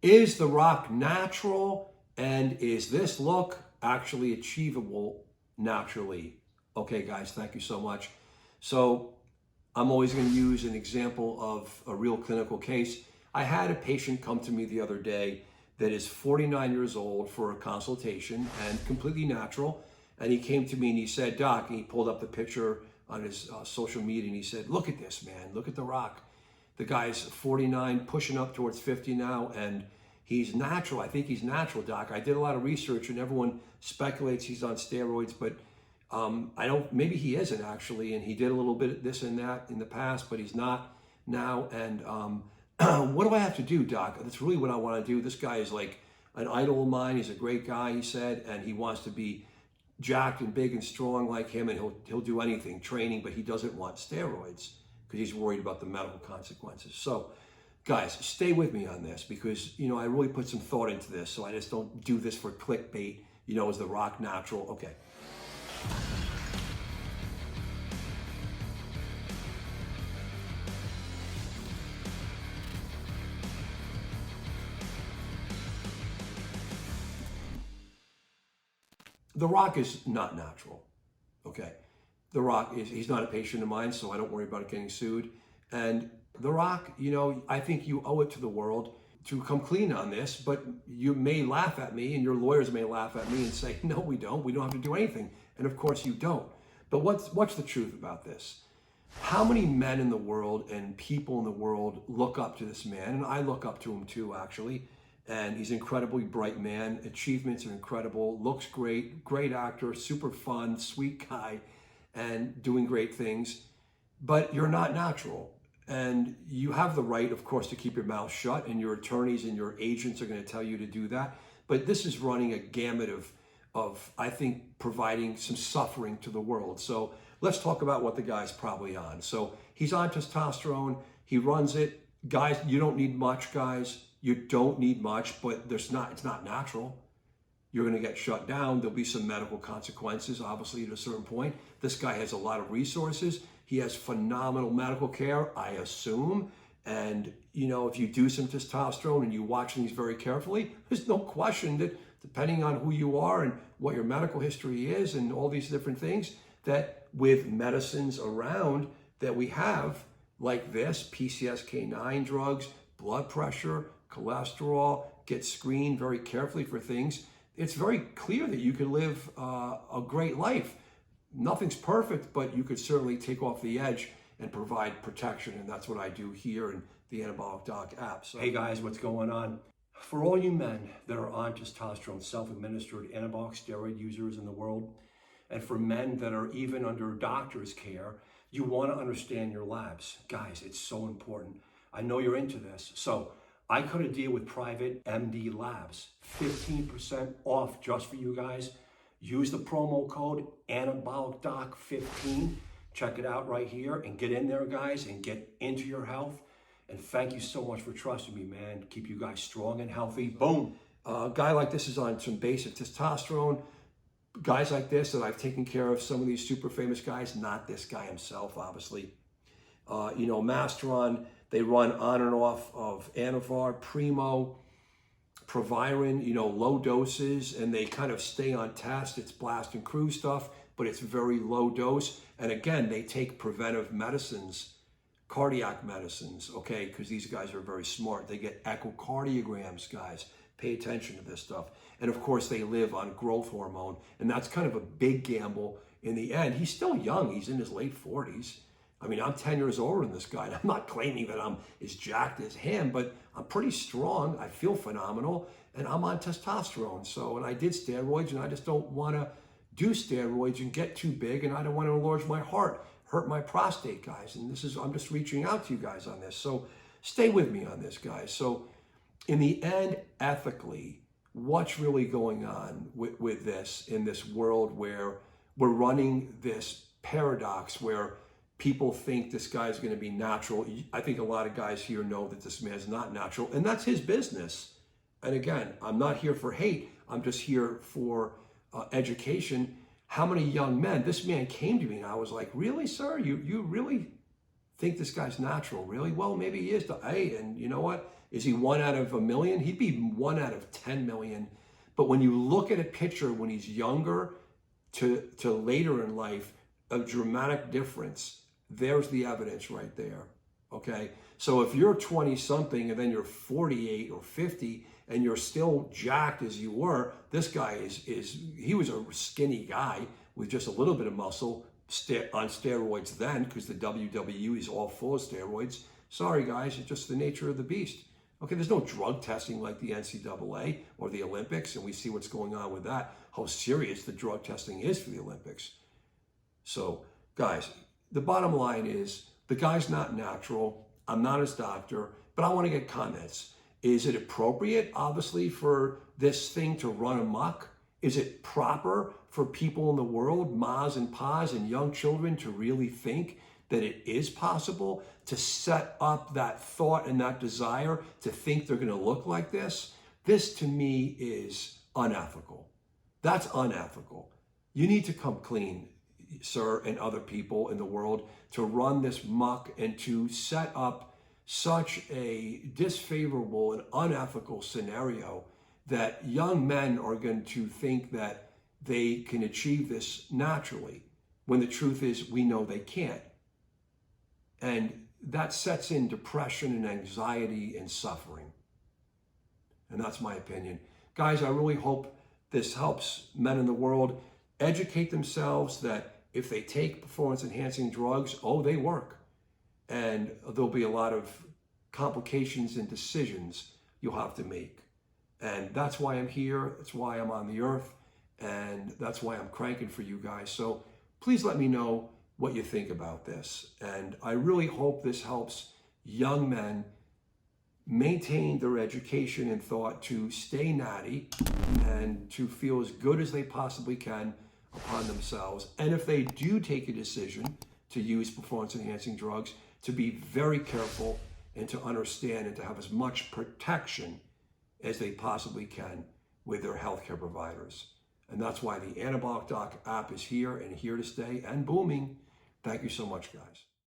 Is The Rock natural? And is this look actually achievable naturally? Okay, guys, thank you so much. So I'm always going to use an example of a real clinical case. I had a patient come to me the other day that is 49 years old for a consultation and completely natural. And he came to me and he said, Doc, and he pulled up the picture on his social media and he said, look at this, man, look at The Rock. The guy's 49, pushing up towards 50 now, and he's natural. I think he's natural, Doc. I did a lot of research, and everyone speculates he's on steroids, but I don't. Maybe he isn't actually, and he did a little bit of this and that in the past, but he's not now. And what do I have to do, Doc? That's really what I want to do. This guy is like an idol of mine. He's a great guy, he said, and he wants to be jacked and big and strong like him, and he'll do anything, training, but he doesn't want steroids because he's worried about the medical consequences. So, guys, stay with me on this because, I really put some thought into this, so I just don't do this for clickbait, is The Rock natural? Okay. The Rock is not natural, okay? The Rock he's not a patient of mine, so I don't worry about getting sued. And The Rock, I think you owe it to the world to come clean on this, but you may laugh at me and your lawyers may laugh at me and say, no, we don't have to do anything. And of course you don't. But what's the truth about this? How many men in the world and people in the world look up to this man? And I look up to him too, actually. And he's an incredibly bright man. Achievements are incredible. Looks great. Great actor. Super fun. Sweet guy. And doing great things. But you're not natural. And you have the right, of course, to keep your mouth shut. And your attorneys and your agents are going to tell you to do that. But this is running a gamut of I think, providing some suffering to the world. So let's talk about what the guy's probably on. So he's on testosterone. He runs it. Guys, you don't need much, guys. You don't need much, but it's not natural. You're going to get shut down. There'll be some medical consequences, obviously, at a certain point. This guy has a lot of resources. He has phenomenal medical care, I assume. And, if you do some testosterone and you watch things very carefully, there's no question that depending on who you are and what your medical history is and all these different things, that with medicines around that we have, like this, PCSK9 drugs, blood pressure, cholesterol, get screened very carefully for things, it's very clear that you can live a great life. Nothing's perfect, but you could certainly take off the edge and provide protection, and that's what I do here in the Anabolic Doc app. So, hey guys, what's going on? For all you men that are on testosterone, self-administered anabolic steroid users in the world, and for men that are even under doctor's care, you want to understand your labs. Guys, it's so important. I know you're into this. So I cut a deal with private MD labs, 15% off just for you guys. Use the promo code AnabolicDoc15. Check it out right here and get in there, guys, and get into your health. And thank you so much for trusting me, man. Keep you guys strong and healthy. Boom. A guy like this is on some basic testosterone. Guys like this that I've taken care of, some of these super famous guys, not this guy himself, obviously. Masteron, they run on and off of Anavar, Primo, Proviron, low doses, and they kind of stay on test. It's blast and cruise stuff, but it's very low dose. And again, they take preventive medicines, cardiac medicines, okay, because these guys are very smart. They get echocardiograms, guys. Pay attention to this stuff. And of course, they live on growth hormone, and that's kind of a big gamble in the end. He's still young. He's in his late 40s. I mean, I'm 10 years older than this guy, and I'm not claiming that I'm as jacked as him, but I'm pretty strong. I feel phenomenal, and I'm on testosterone. So, and I did steroids, and I just don't want to do steroids and get too big, and I don't want to enlarge my heart, hurt my prostate, guys. And I'm just reaching out to you guys on this. So stay with me on this, guys. So in the end, ethically, what's really going on with this in this world where we're running this paradox where people think this guy's going to be natural? I think a lot of guys here know that this man's not natural, and that's his business. And again, I'm not here for hate. I'm just here for education. How many young men? This man came to me, and I was like, "Really, sir? You really think this guy's natural. Really? Well, maybe he is. Hey, and you know what? Is he 1 out of a million? He'd be 1 out of 10 million. But when you look at a picture when he's younger to later in life, a dramatic difference. There's the evidence right there. Okay? So if you're 20 something and then you're 48 or 50 and you're still jacked as you were, this guy he was a skinny guy with just a little bit of muscle on steroids then, because the WWE is all full of steroids. Sorry guys, it's just the nature of the beast. Okay, there's no drug testing like the NCAA or the Olympics, and we see what's going on with that, how serious the drug testing is for the Olympics. So guys, the bottom line is the guy's not natural. I'm not his doctor, but I want to get comments. Is it appropriate, obviously, for this thing to run amok? Is it proper for people in the world, mas and pas and young children, to really think that it is possible to set up that thought and that desire to think they're going to look like this? This to me is unethical. That's unethical. You need to come clean, sir, and other people in the world, to run this muck and to set up such a disfavorable and unethical scenario that young men are going to think that they can achieve this naturally, when the truth is we know they can't. And that sets in depression and anxiety and suffering. And that's my opinion. Guys, I really hope this helps men in the world educate themselves that if they take performance-enhancing drugs, they work. And there'll be a lot of complications and decisions you'll have to make. And that's why I'm here. That's why I'm on the earth. And that's why I'm cranking for you guys. So please let me know what you think about this. And I really hope this helps young men maintain their education and thought to stay natty and to feel as good as they possibly can upon themselves. And if they do take a decision to use performance-enhancing drugs, to be very careful and to understand and to have as much protection as they possibly can with their healthcare providers. And that's why the Anabolic Doc app is here and here to stay and booming. Thank you so much, guys.